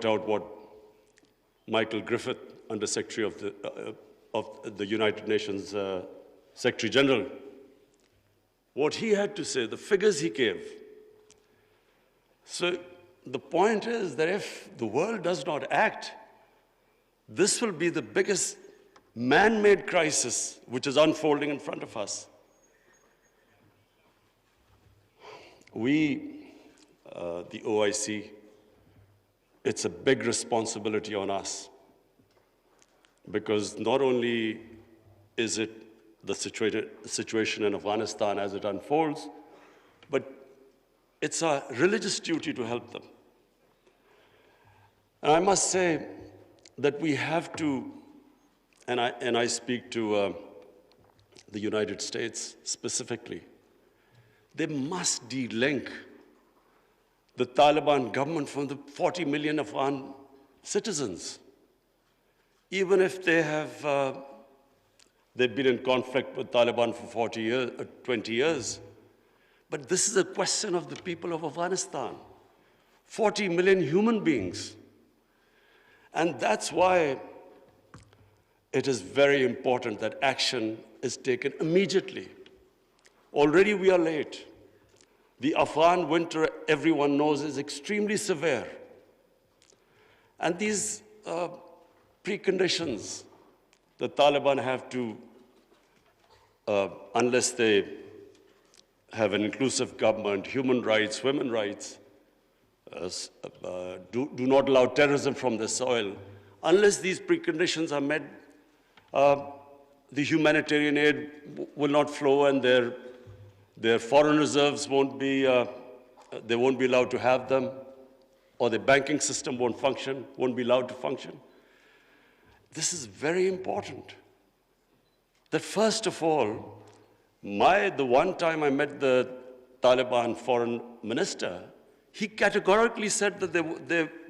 out what Michael Griffith, Under Secretary of the United Nations Secretary General, what he had to say, the figures he gave. So the point is that if the world does not act, this will be the biggest man-made crisis which is unfolding in front of us. We, the OIC, it's a big responsibility on us, because not only is it the situation in Afghanistan as it unfolds, but it's a religious duty to help them. And I must say that we have to, and I speak to the United States specifically, they must de-link the Taliban government from the 40 million Afghan citizens. Even if they have, they've been in conflict with Taliban for 40 years, 20 years. But this is a question of the people of Afghanistan. 40 million human beings. And that's why it is very important that action is taken immediately. Already we are late. The Afghan winter, everyone knows, is extremely severe. And these preconditions the Taliban have to, unless they have an inclusive government, human rights, women's rights, do not allow terrorism from the soil. Unless these preconditions are met, the humanitarian aid will not flow, and their foreign reserves won't be, they won't be allowed to have them, or the banking system won't function, won't be allowed to function. This is very important. That first of all, the one time I met the Taliban foreign minister, he categorically said that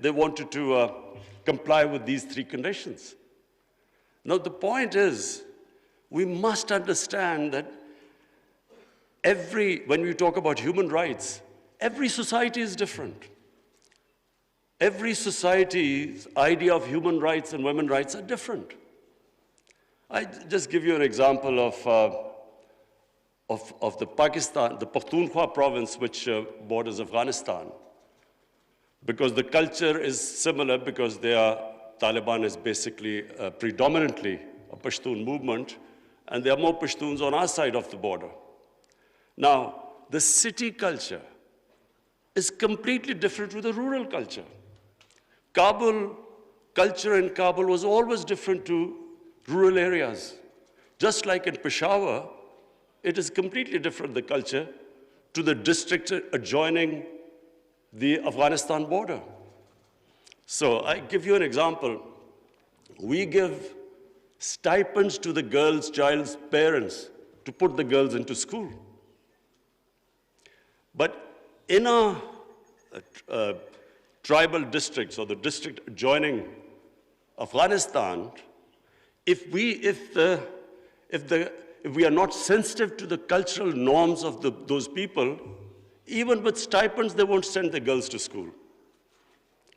they wanted to comply with these three conditions. Now the point is, we must understand that when we talk about human rights, every society is different. Every society's idea of human rights and women's rights are different. I just give you an example of the Pakistan, the Pakhtunkhwa province, which borders Afghanistan. Because the culture is similar, because Taliban is basically predominantly a Pashtun movement, and there are more Pashtuns on our side of the border. Now, the city culture is completely different with the rural culture. Culture in Kabul was always different to rural areas. Just like in Peshawar, it is completely different, the culture, to the district adjoining the Afghanistan border. So I give you an example. We give stipends to the child's parents to put the girls into school. But in our tribal districts, or the district adjoining Afghanistan, if we are not sensitive to the cultural norms of those people, even with stipends, they won't send their girls to school.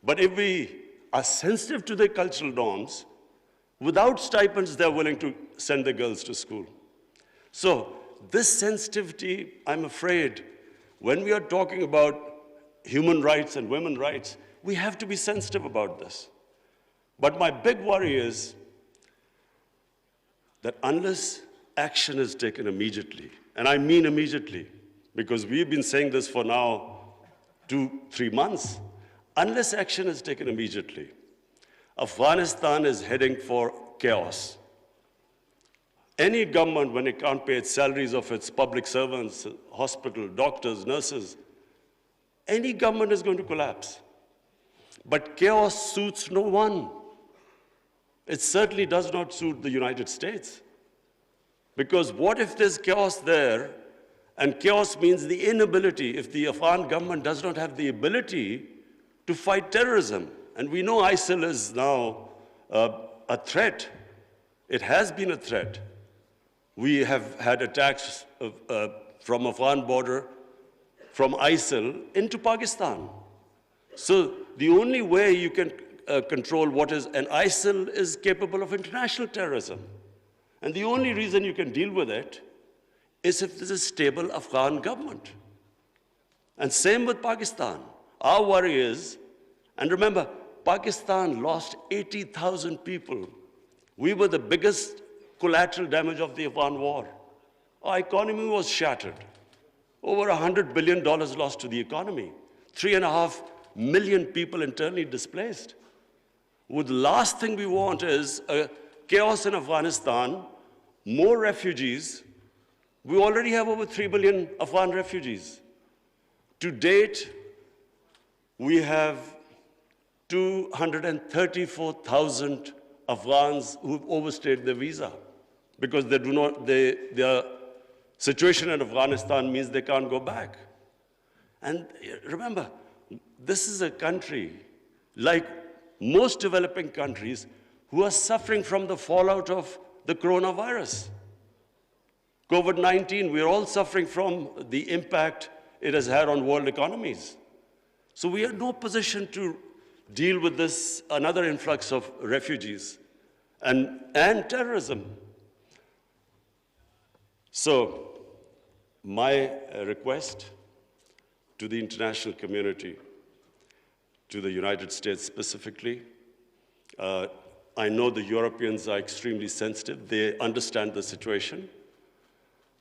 But if we are sensitive to their cultural norms, without stipends, they're willing to send their girls to school. So this sensitivity, I'm afraid, when we are talking about human rights and women's rights, we have to be sensitive about this. But my big worry is that unless action is taken immediately, and I mean immediately, because we've been saying this for now 2-3 months, unless action is taken immediately, Afghanistan is heading for chaos. Any government, when it can't pay its salaries of its public servants, hospital, doctors, nurses, any government is going to collapse. But chaos suits no one. It certainly does not suit the United States. Because what if there's chaos there, and chaos means the inability, if the Afghan government does not have the ability to fight terrorism. And we know ISIL is now a threat. It has been a threat. We have had attacks from Afghan border, from ISIL into Pakistan. So the only way you can control what is, and ISIL is capable of international terrorism. And the only reason you can deal with it is if there's a stable Afghan government. And same with Pakistan. Our worry is, and remember, Pakistan lost 80,000 people. We were the biggest collateral damage of the Afghan war. Our economy was shattered. Over $100 billion lost to the economy. 3.5 million people internally displaced. Well, the last thing we want is a chaos in Afghanistan, more refugees. We already have over 3 million Afghan refugees. To date, we have 234,000 Afghans who've overstayed their visa because their situation in Afghanistan means they can't go back. And remember, this is a country, like most developing countries, who are suffering from the fallout of the coronavirus. COVID-19, we're all suffering from the impact it has had on world economies. So we are in no position to deal with this, another influx of refugees and terrorism. So my request to the international community, to the United States specifically, I know the Europeans are extremely sensitive. They understand the situation.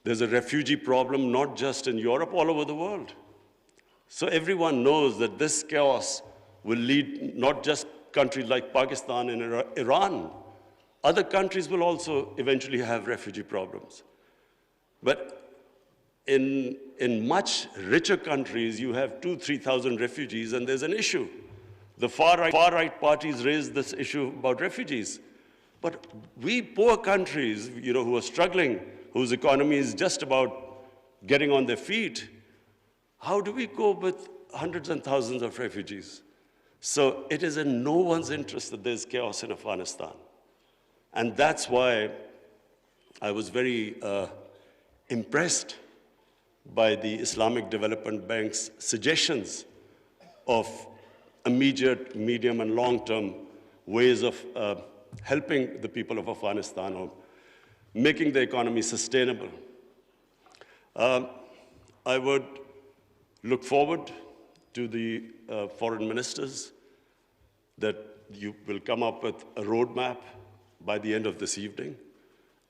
There's a refugee problem not just in Europe, all over the world. So everyone knows that this chaos will lead not just countries like Pakistan and Iran. Other countries will also eventually have refugee problems. But in much richer countries, you have 2,000-3,000 refugees, and there's an issue. The far-right parties raise this issue about refugees. But we poor countries, who are struggling, whose economy is just about getting on their feet, how do we cope with hundreds and thousands of refugees? So it is in no one's interest that there's chaos in Afghanistan. And that's why I was very impressed by the Islamic Development Bank's suggestions of immediate, medium, and long-term ways of helping the people of Afghanistan or making the economy sustainable. I would look forward to the foreign ministers that you will come up with a roadmap by the end of this evening.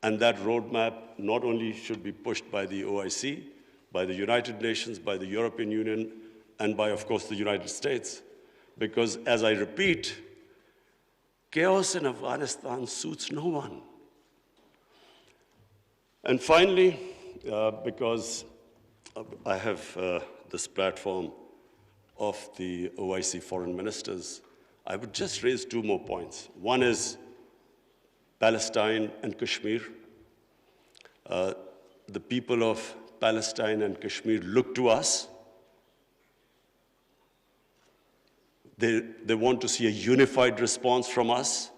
And that roadmap not only should be pushed by the OIC, by the United Nations, by the European Union, and by, of course, the United States. Because, as I repeat, chaos in Afghanistan suits no one. And finally, because I have this platform of the OIC foreign ministers, I would just raise two more points. One is Palestine and Kashmir. The people of Palestine and Kashmir look to us. They want to see a unified response from us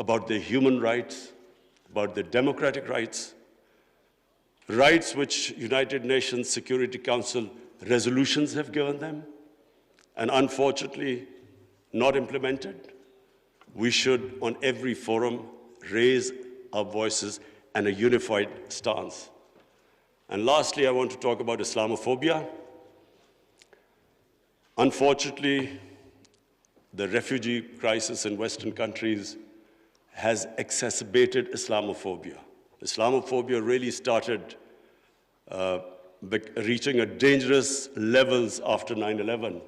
about their human rights, about their democratic rights, rights which United Nations Security Council resolutions have given them, and unfortunately not implemented. We should, on every forum, raise our voices and a unified stance. And lastly, I want to talk about Islamophobia. Unfortunately, the refugee crisis in Western countries has exacerbated Islamophobia. Islamophobia really started reaching a dangerous levels after 9/11,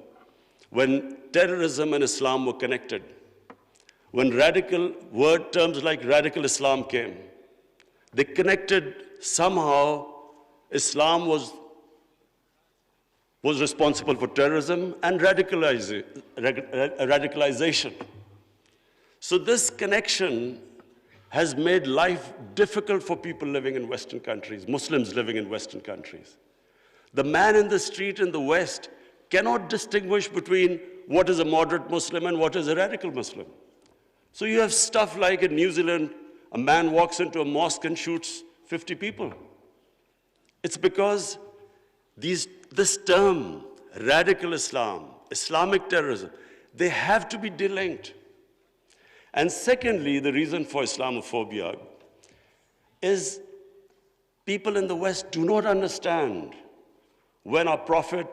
when terrorism and Islam were connected, when terms like radical Islam came. They connected somehow. Islam was responsible for terrorism and radicalization. So this connection has made life difficult for people living in Western countries, Muslims living in Western countries. The man in the street in the West cannot distinguish between what is a moderate Muslim and what is a radical Muslim. So you have stuff like in New Zealand, a man walks into a mosque and shoots 50 people. It's because this term, radical Islam, Islamic terrorism, They have to be delinked. And secondly, the reason for Islamophobia is people in the West do not understand when our Prophet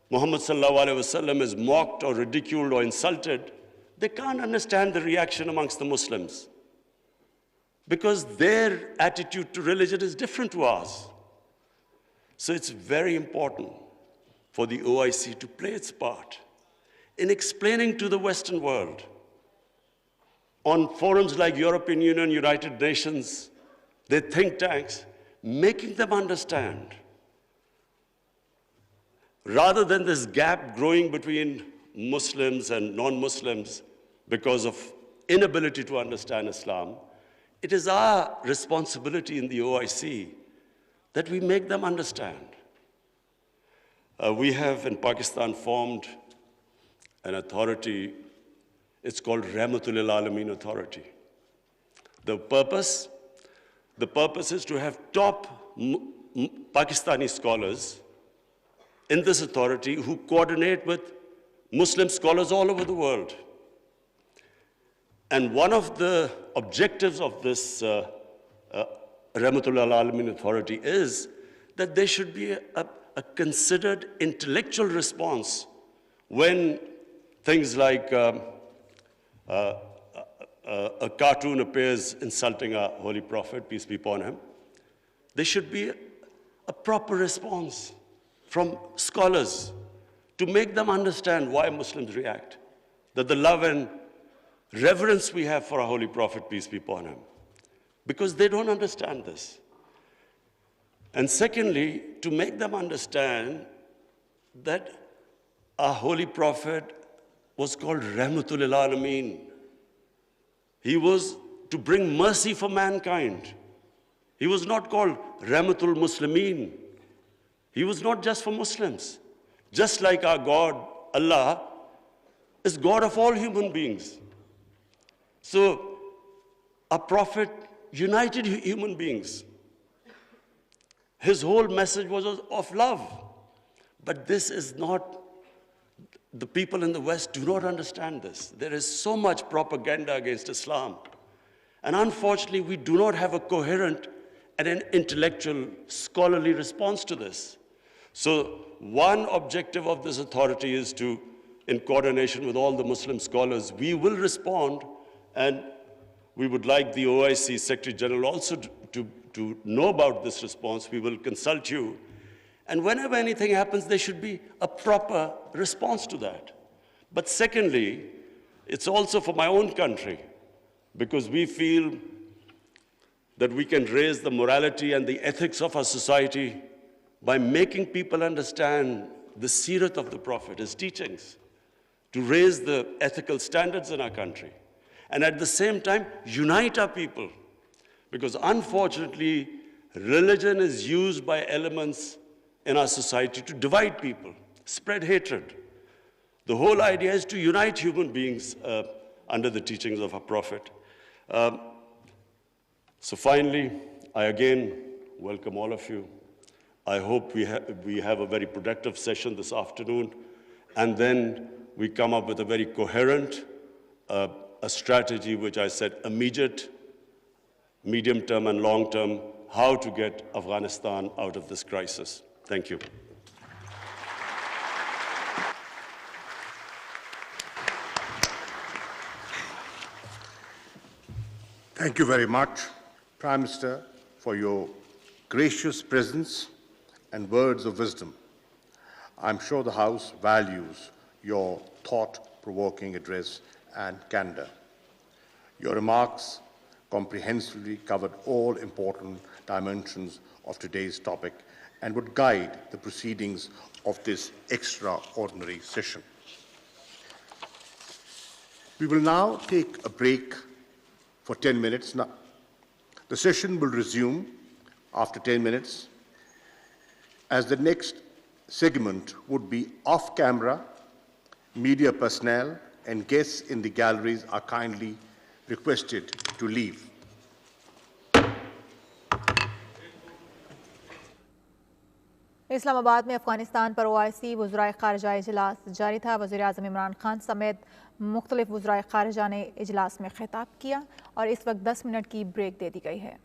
Muhammad sallallahu alaihi wasallam is mocked or ridiculed or insulted, they can't understand the reaction amongst the Muslims because their attitude to religion is different to ours. So it's very important for the OIC to play its part in explaining to the Western world on forums like European Union, United Nations, their think tanks, making them understand, rather than this gap growing between Muslims and non-Muslims because of inability to understand Islam, it is our responsibility in the OIC that we make them understand. We have in Pakistan formed an authority, it's called Rahmatul Alameen Authority. The purpose is to have top Pakistani scholars in this authority who coordinate with Muslim scholars all over the world. And one of the objectives of this Rahmatul Alameen Authority is that there should be a considered intellectual response when things like a cartoon appears insulting our Holy Prophet, peace be upon him. There should be a proper response from scholars to make them understand why Muslims react, that the love and reverence we have for our Holy Prophet, peace be upon him, because they don't understand this. And secondly, to make them understand that our Holy Prophet was called Rahmatul Alameen. He was to bring mercy for mankind. He was not called Rahmatul Muslimeen. He was not just for Muslims. Just like our God, Allah, is God of all human beings. So our Prophet united human beings. His whole message was of love. But this is not, the people in the West do not understand this. There is so much propaganda against Islam. And unfortunately, we do not have a coherent and an intellectual, scholarly response to this. So one objective of this authority is to, in coordination with all the Muslim scholars, we will respond, and we would like the OIC Secretary General also to know about this response. We will consult you. And whenever anything happens, there should be a proper response to that. But secondly, it's also for my own country, because we feel that we can raise the morality and the ethics of our society by making people understand the seerat of the Prophet, his teachings, to raise the ethical standards in our country. And at the same time, unite our people. Because unfortunately, religion is used by elements in our society to divide people, spread hatred. The whole idea is to unite human beings under the teachings of our Prophet. So finally, I again welcome all of you. I hope we have a very productive session this afternoon, and then we come up with a very coherent a strategy, which I said immediate, medium-term, and long-term, how to get Afghanistan out of this crisis. Thank you. Thank you very much, Prime Minister, for your gracious presence and words of wisdom. I'm sure the House values your thought-provoking address and candor. Your remarks comprehensively covered all important dimensions of today's topic and would guide the proceedings of this extraordinary session. We will now take a break for 10 minutes. Now, the session will resume after 10 minutes, as the next segment would be off-camera. Media personnel and guests in the galleries are kindly requested to leave. Islamabad में अफगानिस्तान पर OIC वज़राए ख़ारिजा इजलास जारी था। वज़ीर-ए-आज़म इमरान खान समेत मुख्तलिफ वज़राए ख़ारिजा ने इजलास में खिताब किया और इस वक्त 10 मिनट की ब्रेक दे दी गई है।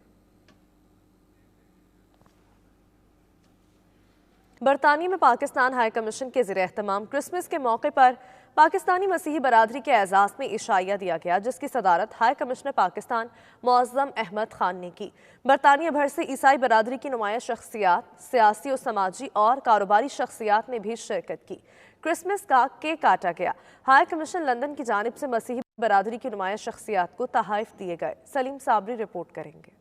बरतानिया में पाकिस्तान हाई कमीशन के ज़ेर-ए-एहतमाम क्रिसमस के मौके पर पाकिस्तानी मसीही बरादरी के एजाज़ में इशाइया दिया गया, जिसकी सदारत हाई कमिश्नर पाकिस्तान मुअज़्ज़म अहमद खान ने की। बरतानिया भर से ईसाई बरादरी की नुमाया शख्सियात, सियासी और समाजी और कारोबारी शख्सियात ने भी शिरकत की। क्रिसमस का केक काटा गया। हाई कमीशन लंदन की जानिब से मसीही बरादरी की नुमाया शख्सियात को तोहफ़े दिए गए। सलीम साबरी रिपोर्ट करेंगे।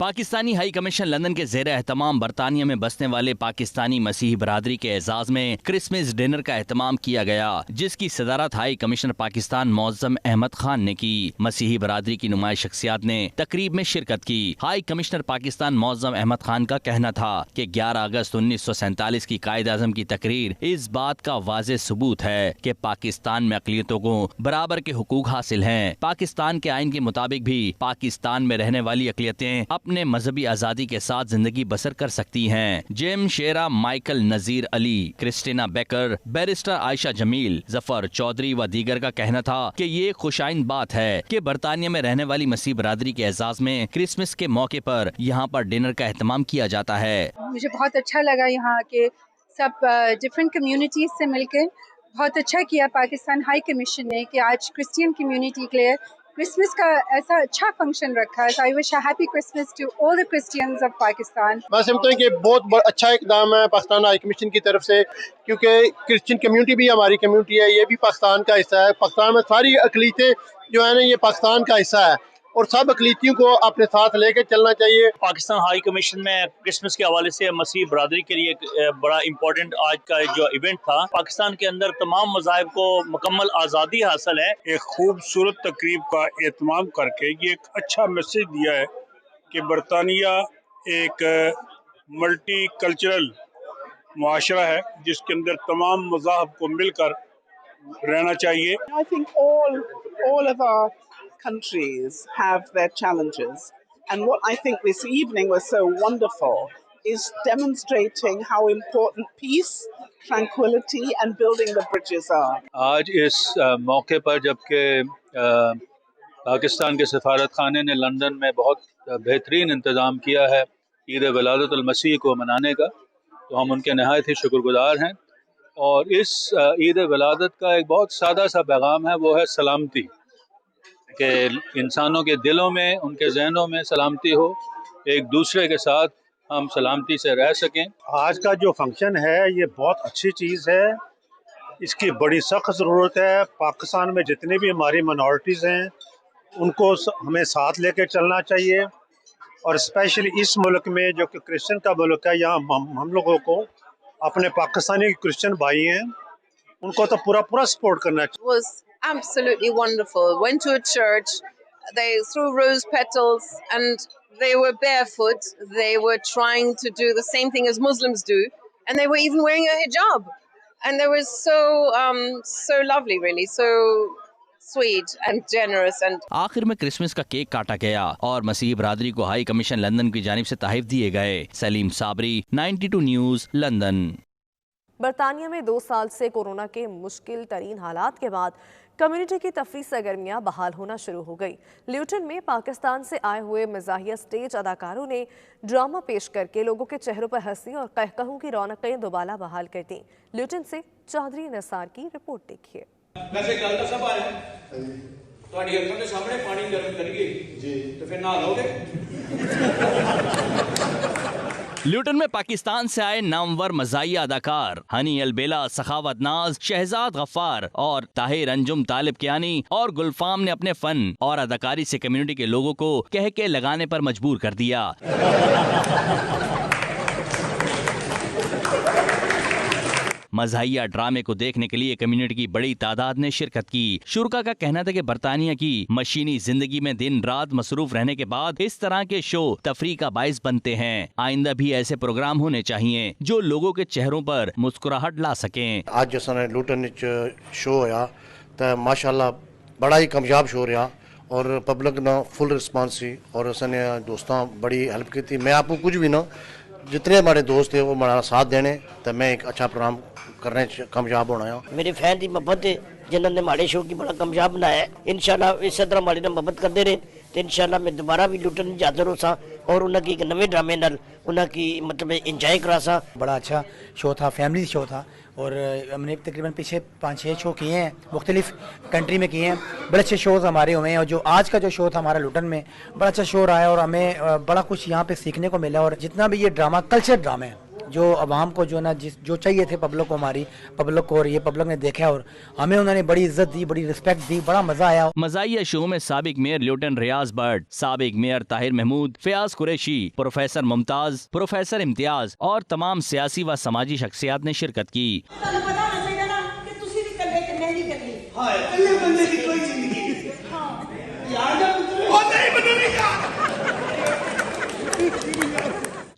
पाकिस्तानी हाई कमीशन लंदन के ज़ेर एहतमाम बरतानिया में बसने वाले पाकिस्तानी मसीही बरादरी के एजाज में क्रिसमस डिनर का एहतमाम किया गया, जिसकी सदारत हाई कमिश्नर पाकिस्तान मुअज़्ज़म अहमद खान ने की। मसीही बरादरी की नुमाया शख्सियात ने तकरीब में शिरकत की। हाई कमिश्नर पाकिस्तान मुअज़्ज़म अहमद खान का कहना था कि 11 अगस्त 1947 की कायद-ए-आज़म की तकरीर इस बात का वाज़ेह सबूत है कि पाकिस्तान में अक़लियतों को बराबर के हुकूक हासिल हैं। पाकिस्तान के आइन के मुताबिक भी पाकिस्तान में रहने वाली अक़लियतें अपने मजहबी आजादी के साथ जिंदगी बसर कर सकती हैं। जेम Shera, Michael Nazir Ali, Christina Baker, barrister Ayesha Jamil, Zafar Chaudhry व दीगर का कहना था कि ये खुशाइन बात है कि बरतानिया में रहने वाली मसीह बरादरी के एजाज में क्रिसमस के मौके पर यहाँ पर डिनर का एहतमाम किया जाता है। मुझे बहुत अच्छा लगा यहाँ के सब डिफरेंट कम्युनिटीज से मिलकर। बहुत अच्छा किया पाकिस्तान हाई कमीशन ने कि आज क्रिश्चियन कम्युनिटी के लिए क्रिसमस का ऐसा अच्छा फंक्शन रखा है। I wish a happy Christmas to all the Christians of Pakistan. मैं समझता हूँ कि बहुत अच्छा इकदाम है पाकिस्तान हाई कमीशन की तरफ से, क्योंकि क्रिश्चियन कम्युनिटी भी हमारी कम्युनिटी है, ये भी पाकिस्तान का हिस्सा है। पाकिस्तान में सारी अक़लियतें जो है ना, ये पाकिस्तान का हिस्सा है और सब अक़लियतियों को अपने साथ लेकर चलना चाहिए। पाकिस्तान हाई कमीशन में क्रिसमस के हवाले से मसीह बरादरी के लिए एक बड़ा इम्पोर्टेंट आज का जो इवेंट था। पाकिस्तान के अंदर तमाम मज़ाहिब को मुकम्मल आज़ादी हासिल है। एक खूबसूरत तकरीब का एहतमाम करके ये एक अच्छा मैसेज दिया है कि बरतानिया एक मल्टी कल्चरल मुआशरा है जिसके अंदर तमाम मज़ाहब को मिलकर रहना चाहिए। I think all of our countries have their challenges, and what I think this evening was so wonderful is demonstrating how important peace, tranquility and building the bridges are. आज इस मौके पर जबकि पाकिस्तान के सफारत खाने ने लंदन में बहुत बेहतरीन इंतज़ाम किया है ईद विलादतुल मसीह को मनाने का, तो हम उनके नहायत ही शुक्रगुजार हैं। और इस ईद विलादत का एक बहुत सादा सा पैगाम है, वो है सलामती, कि इंसानों के दिलों में, उनके जहनों में सलामती हो, एक दूसरे के साथ हम सलामती से रह सकें। आज का जो फंक्शन है ये बहुत अच्छी चीज़ है, इसकी बड़ी सख्त ज़रूरत है। पाकिस्तान में जितने भी हमारी माइनॉरिटीज़ हैं उनको हमें साथ लेकर चलना चाहिए, और स्पेशली इस मुल्क में जो कि क्रिश्चियन का मुल्क है, यहाँ हम लोगों को अपने पाकिस्तानी क्रिश्चियन भाई हैं उनको तो पूरा सपोर्ट करना चाहिए। Was absolutely wonderful. Went to a church, they threw rose petals and they were barefoot. They were trying to do the same thing as Muslims do, and they were even wearing a hijab. And they were so lovely, really, so sweet and generous. And आखिर में Christmas का cake काटा गया और मसीही बरादरी को high commission London की जानिब से तोहफ़े दिए गए। Salim Sabri, 92 news, London. बरतानिया में 2 साल से कोरोना के मुश्किल तरीन हालात के बाद कम्युनिटी की तफरीह सरगर्मियाँ बहाल होना शुरू हो गई। ल्यूटन में पाकिस्तान से आए हुए मज़ाहिया स्टेज अदाकारों ने ड्रामा पेश करके लोगों के चेहरों पर हंसी और कहकहों की रौनकें दोबारा बहाल कर दी। ल्यूटन से चौधरी नसार की रिपोर्ट देखिए। वैसे गल तो सब आए ਤੁਹਾਡੀ ਅੱਖਾਂ ਦੇ ਸਾਹਮਣੇ ਪਾਣੀ ਗਰਮ ਕਰੀਏ ਜੀ तो फिर नहा लोगे। ल्यूटन में पाकिस्तान से आए नामवर मज़ाहिया अदाकार हनी अलबेला, सखावत नाज, शहजाद गफ्फार और ताहिर अंजुम तालिब कियानी और गुलफाम ने अपने फन और अदाकारी से कम्युनिटी के लोगों को कह के लगाने पर मजबूर कर दिया। मज़ाहिया ड्रामे को देखने के लिए कम्युनिटी की बड़ी तादाद ने शिरकत की। शुरका का कहना था कि बरतानिया की मशीनी जिंदगी में दिन रात मसरूफ रहने के बाद इस तरह के शो तफरीह का बाइस बनते हैं। आइंदा भी ऐसे प्रोग्राम होने चाहिए जो लोगों के चेहरों पर मुस्कुराहट ला सकें। आज असां लूटन शो होया तो माशाल्लाह बड़ा ही कामयाब शो रहा और पब्लिक ना फुल रिस्पांस सी और असां दोस्तां बड़ी हेल्प की। मैं आपको कुछ भी ना जितने हमारे दोस्त थे वो हमारा साथ देने तो मैं एक अच्छा प्रोग्राम करने कामयाब होना है। मेरे फैन की मोहब्बत है जिन्होंने हमारे शो की बड़ा कामयाब बनाया है। इंशाल्लाह इस तरह हमारी मोहब्बत करते रहे तो इंशाल्लाह मैं दोबारा भी लुटन हाजिर हो सा और उन्होंने एक नवे ड्रामे नाल उन्होंने मतलब इंजॉय करा सा। बड़ा अच्छा शो था, फैमिली शो था और हमने तकरीबन पीछे 5-6 शो किए हैं, मुख्तलिफ कंट्री में किए हैं। बड़े अच्छे शोज़ हमारे हुए हैं और जो आज का जो शो था हमारा लुटन में बड़ा अच्छा शो रहा है और हमें बड़ा कुछ यहाँ पे सीखने को मिला। और जितना भी ये ड्रामा कल्चर ड्रामे है जो अवाम को जो ना जो चाहिए थे पब्लिक को, हमारी पब्लिक को, और ये पब्लिक ने देखा और हमें उन्होंने बड़ी इज्जत दी, बड़ी रिस्पेक्ट दी, बड़ा मजा आया। मज़ाहिया शो में साबिक मेयर ल्यूटन रियाज बट, साबिक mayor Tahir Mahmood, Fayaz Qureshi, professor Mumtaz, professor Imtiaz और तमाम सियासी व समाजी शख्सियात ने शिरकत की।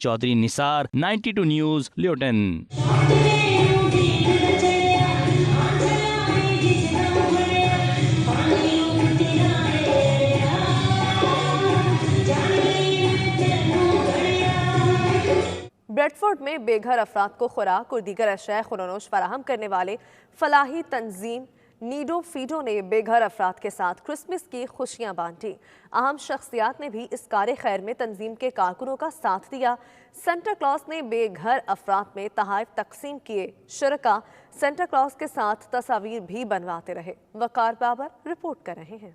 Chaudhry Nisar, 92 news, Luton. Bradford में बेघर अफराद को खुराक और दीगर अशयाए खुरानोश फराहम करने वाले फलाही तंजीम नीडो फीडो ने बेघर अफराद के साथ क्रिसमस की खुशियां बांटी। अहम शख्सियात ने भी इस कार खैर में तंजीम के कारकुनों का साथ दिया। सेंटा क्लॉज ने बेघर अफराद में तोहफे तकसीम किए। शुरका सेंटा क्लॉज के साथ तस्वीर भी बनवाते रहे। वकार बाबर रिपोर्ट कर रहे हैं।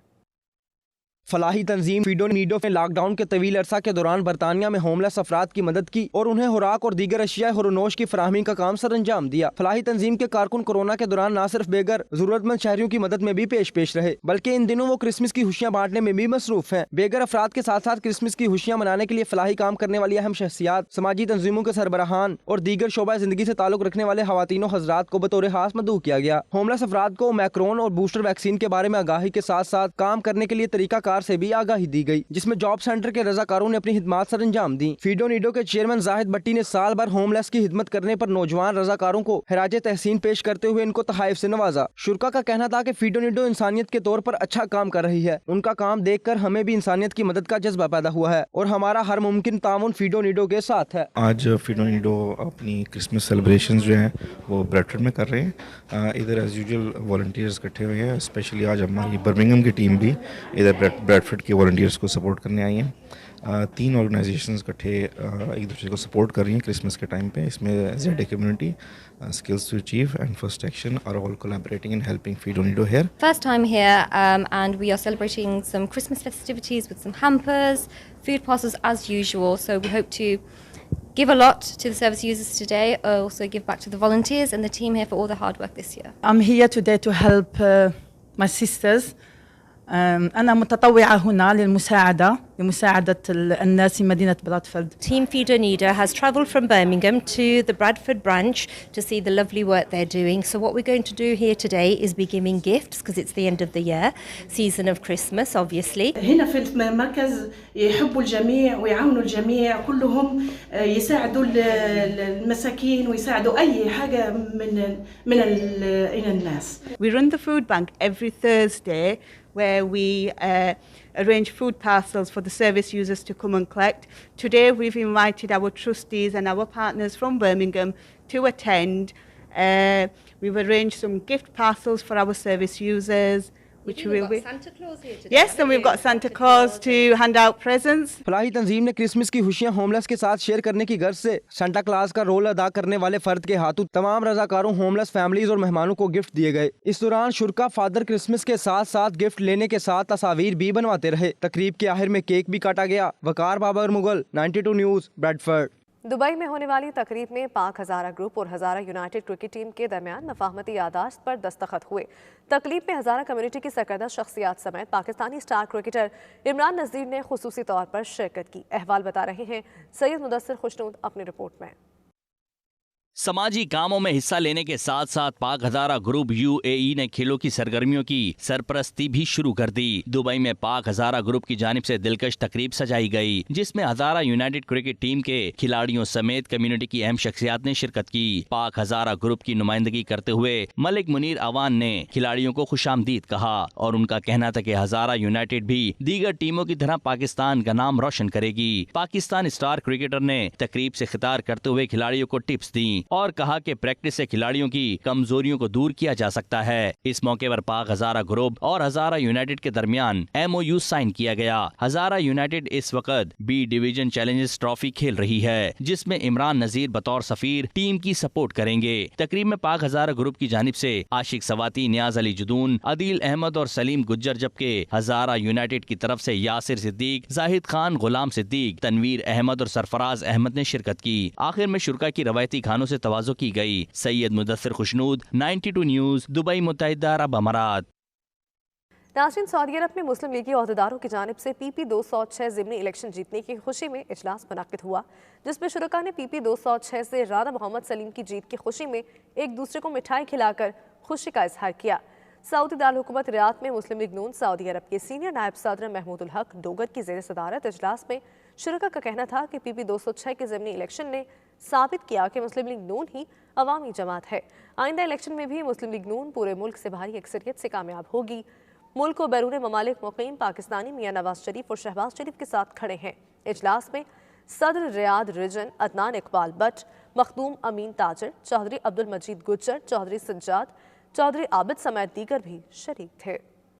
फलाही तंजीम फीडो नीडो ने लॉकडाउन के तवील अरसा के दौरान बरतानिया में होमलेस अफराद की मदद की और उन्हें खुराक और दीगर अशिया खुरनोश की फराहमी का काम सर अंजाम दिया। फलाही तंजीम के कारकुन कोरोना के दौरान न सिर्फ बेघर जरूरतमंद शहरियों की मदद में भी पेश रहे बल्कि इन दिनों वो क्रिसमस की खुशियाँ बांटने में भी मसरूफ हैं। बेघर अफराद के साथ साथ क्रिसमस की खुशियाँ मनाने के लिए फलाही काम करने वाली अहम शख्सियात, समाजी तंजीमों के सरबराहान और दीगर शोबा जिंदगी से ताल्लुक रखने वाले खवातीनों हजरात को बतौर खास मदऊ किया गया। होमलेस अफराद को मैक्रोन और बूस्टर वैक्सीन के बारे में आगाही के साथ साथ काम करने के लिए तरीकाकार से भी आगाही दी गई, जिसमें जॉब सेंटर के रजाकारों ने अपनी हिदमात सर अंजाम दी। फीडो नीडो के चेयरमैन जाहिद भट्टी ने साल भर होमलेस की हिदमत करने पर नौजवान रजाकारों को खराजे तहसीन पेश करते हुए इनको तोहफे से नवाजा। शुरका का कहना था कि फीडो नीडो इंसानियत के तौर पर अच्छा काम कर रही है। उनका काम देखकर हमें भी इंसानियत की मदद का जज्बा पैदा हुआ है और हमारा हर मुमकिन ताउन फीडो नीडो के साथ है। आज फीडो नीडो अपनी क्रिसमस सेलिब्रेशंस जो हैं वो ब्रेडफोर्ड में कर रहे हैं। इधर एज यूजुअल वॉलंटियर्स इकट्ठे हुए हैं। स्पेशली आज हमारी बर्मिंघम की टीम भी इधर ब्रेडफोर्ड के वॉलंटियर्स को सपोर्ट करने आई हैं। 3 ऑर्गेनाइजेशंस इकट्ठे एक दूसरे को सपोर्ट कर रही हैं क्रिसमस के टाइम पे। इसमें ZA community, Skills to Achieve and First Action are all collaborating in helping Feed On Nido here. First time here and we are celebrating some Christmas festivities with some hampers, food parcels as usual. So we hope to give a lot to the service users today, also give back to the volunteers and the team here for all the hard work this year. I'm here today to help my sisters. أنا متطوعة هنا لمساعدة الناس في مدينة برادفورد. Team Feed On Nido has travelled from Birmingham to the Bradford branch to see the lovely work they're doing. So what we're going to do here today is be giving gifts because it's the end of the year, season of Christmas obviously. هنا في المركز يحبوا الجميع ويعاونوا الجميع، كلهم يساعدوا المساكين ويساعدوا أي حاجة من الناس. We run the food bank every Thursday where we arrange food parcels for the service users to come and collect. Today we've invited our trustees and our partners from Birmingham to attend. We've arranged some gift parcels for our service users. Which will be Santa Claus here today. Yes, and we've got Santa Claus to hand out presents. Falahi तंजीम ने Christmas की खुशियां homeless के साथ share करने की गर्ज से Santa Claus का रोल अदा करने वाले फर्द के हाथों तमाम रजाकारों, होमलेस फैमिलीज और मेहमानों को गिफ्ट दिए गए। इस दौरान शुरका फादर क्रिसमस के साथ साथ गिफ्ट लेने के साथ तस्वीर भी बनवाते रहे। तकरीब के आखिर में केक भी काटा गया। Waqar Babar Mughal, 92 news, Bradford. Dubai में होने वाली तकरीब में पाक हज़ारा ग्रुप और हज़ारा यूनाइटेड क्रिकेट टीम के दरमियान मफाहमती यादाश्त पर दस्तखत हुए। तकरीब में हज़ारा कम्युनिटी की सरकर्दा शख्सियात समेत पाकिस्तानी स्टार क्रिकेटर इमरान नज़ीर ने खुसूसी तौर पर शिरकत की। अहवाल बता रहे हैं सैयद मुदस्सिर खुशनूद अपनी रिपोर्ट में। समाजी कामों में हिस्सा लेने के साथ साथ पाक हजारा ग्रुप UAE ने खेलों की सरगर्मियों की सरपरस्ती भी शुरू कर दी। दुबई में पाक हजारा ग्रुप की जानिब से दिलकश तकरीब सजाई गई, जिसमें हजारा यूनाइटेड क्रिकेट टीम के खिलाड़ियों समेत कम्युनिटी की अहम शख्सियात ने शिरकत की। पाक हजारा ग्रुप की नुमाइंदगी करते हुए मलिक मुनीर अवान ने खिलाड़ियों को खुशामदीद कहा और उनका कहना था कि हजारा यूनाइटेड भी दीगर टीमों की तरह पाकिस्तान का नाम रोशन करेगी। पाकिस्तान स्टार क्रिकेटर ने तकरीब से खिताब करते हुए खिलाड़ियों को टिप्स दी और कहा कि प्रैक्टिस से खिलाड़ियों की कमजोरियों को दूर किया जा सकता है। इस मौके पर पाक हजारा ग्रुप और हजारा यूनाइटेड के दरमियान MOU साइन किया गया। हजारा यूनाइटेड इस वक्त B डिवीजन चैलेंजेस ट्रॉफी खेल रही है, जिसमें इमरान नजीर बतौर सफीर टीम की सपोर्ट करेंगे। तकरीब में पाक हजारा ग्रुप की जानिब से आशिक सवाती, नियाज अली जुदून, अदील अहमद और सलीम गुज्जर, जबकि हजारा यूनाइटेड की तरफ से यासिर सिद्दीक, जाहिद खान, गुलाम सिद्दीक, तनवीर अहमद और सरफराज अहमद ने शिरकत की। आखिर में शुरका की रवायती खानों से तवाज़ो की गई। सैयद मुदस्सिर खुशनूद, 92 न्यूज़, दुबई, मुत्तहिदा अरब अमारात। नाज़रीन, सऊदी अरब में मुस्लिम लीगी अहदेदारों की जानिब से PP 206 ज़िमनी इलेक्शन जीतने की खुशी में इजलास मुनक्किद हुआ, जिसमें शुरका ने PP 206 से राना मोहम्मद सलीम की जीत की खुशी में एक दूसरे को मिठाई खिलाकर खुशी का इजहार किया। सऊदी दारकूमत रियाद में मुस्लिम लीग नून सऊदी अरब के सीनियर नायब सदर महमूदुल हक डोगर की ज़ेर सदारत इजलास में शुरका का कहना था कि PP 206 के ज़िमनी इलेक्शन ने साबित किया कि मुस्लिम लीग नून ही अवामी जमात है। आइंदा इलेक्शन में भी मुस्लिम लीग नून पूरे मुल्क से भारी अक्सरियत से कामयाब होगी। मुल्क और बैरून ममालिक मुकीम पाकिस्तानी मियां नवाज शरीफ और शहबाज शरीफ के साथ खड़े हैं। इजलास में सदर रियाद रीजन अदनान इकबाल बट, मखदूम अमीन ताजर, चौधरी अब्दुल मजीद गुज्जर, चौधरी सज्जाद, चौधरी आबिद समेत दीगर भी शरीक थे।